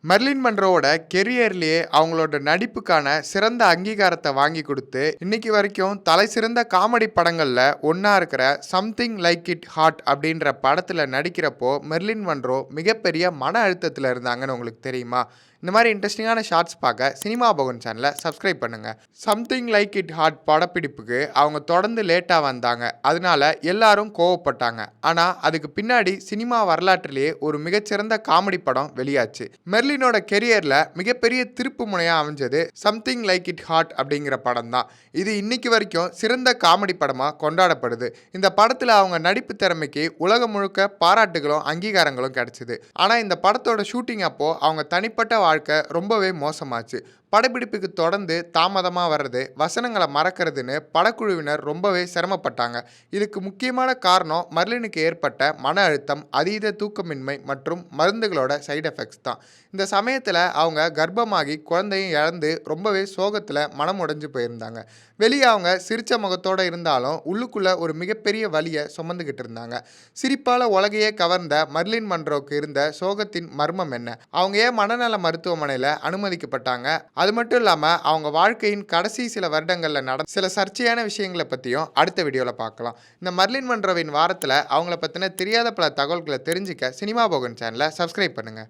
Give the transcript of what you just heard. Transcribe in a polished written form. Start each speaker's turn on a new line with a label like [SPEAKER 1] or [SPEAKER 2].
[SPEAKER 1] Merlin மன்ரோவோட கெரியர்லேயே அவங்களோட நடிப்புக்கான சிறந்த அங்கீகாரத்தை வாங்கி கொடுத்து இன்னைக்கு வரைக்கும் தலை சிறந்த காமெடி படங்களில் ஒன்றா இருக்கிற சம்திங் லைக் இட் ஹாட் அப்படின்ற படத்தில் நடிக்கிறப்போ மெர்லின் மன்ரோ மிகப்பெரிய மன அழுத்தத்தில் இருந்தாங்கன்னு உங்களுக்கு தெரியுமா? இந்த மாதிரி இன்ட்ரெஸ்டிங்கான ஷார்ட்ஸ் பார்க்க சினிமா பவன் சேனலை சப்ஸ்கிரைப் பண்ணுங்கள். சம்திங் லைக் இட் ஹாட் படப்பிடிப்புக்கு அவங்க தொடர்ந்து லேட்டாக வந்தாங்க, அதனால எல்லாரும் கோவப்பட்டாங்க. ஆனால் அதுக்கு பின்னாடி சினிமா வரலாற்றிலேயே ஒரு மிகச்சிறந்த காமெடி படம் வெளியாச்சு. மெர்லினோட கெரியரில் மிகப்பெரிய திருப்பு முனையாக அமைஞ்சது சம்திங் லைக் இட் ஹாட் அப்படிங்கிற படம் தான். இது இன்னைக்கு வரைக்கும் சிறந்த காமெடி படமாக கொண்டாடப்படுது. இந்த படத்தில் அவங்க நடிப்பு திறமைக்கு உலகம் முழுக்க பாராட்டுகளும் அங்கீகாரங்களும் கிடைச்சிது. ஆனால் இந்த படத்தோட ஷூட்டிங் அப்போ அவங்க தனிப்பட்ட வாழ்க்கை ரொம்பவே மோசமாச்சு. படப்பிடிப்புக்கு தொடர்ந்து தாமதமாக வர்றது, வசனங்களை மறக்கிறதுன்னு படக்குழுவினர் ரொம்பவே சிரமப்பட்டாங்க. இதுக்கு முக்கியமான காரணம் மெர்லினுக்கு ஏற்பட்ட மன அழுத்தம், அதீத தூக்கமின்மை மற்றும் மருந்துகளோட சைடு எஃபெக்ட்ஸ் தான். இந்த சமயத்தில் அவங்க கர்ப்பமாகி குழந்தையும் இழந்து ரொம்பவே சோகத்தில் மனம் உடைஞ்சு போயிருந்தாங்க. வெளியே அவங்க சிரிச்ச முகத்தோடு இருந்தாலும் உள்ளுக்குள்ள ஒரு மிகப்பெரிய வலியை சுமந்துக்கிட்டு இருந்தாங்க. சிரிப்பால் உலகையே கவர்ந்த மெர்லின் மன்ரோக்கு இருந்த சோகத்தின் மர்மம் என்ன? அவங்க ஏன் மனநல மருத்துவமனையில் அனுமதிக்கப்பட்டாங்க? அது மட்டும் இல்லாமல் அவங்க வாழ்க்கையின் கடைசி சில வருடங்களில் நடந்த சில சர்ச்சையான விஷயங்களை பற்றியும் அடுத்த வீடியோவில் பார்க்கலாம். இந்த மெர்லின் மன்ரோவின் வாரத்தில் அவங்கள பற்றின தெரியாத பல தகவல்களை தெரிஞ்சுக்க சினிமா போகன் சேனலை சப்ஸ்கிரைப் பண்ணுங்கள்.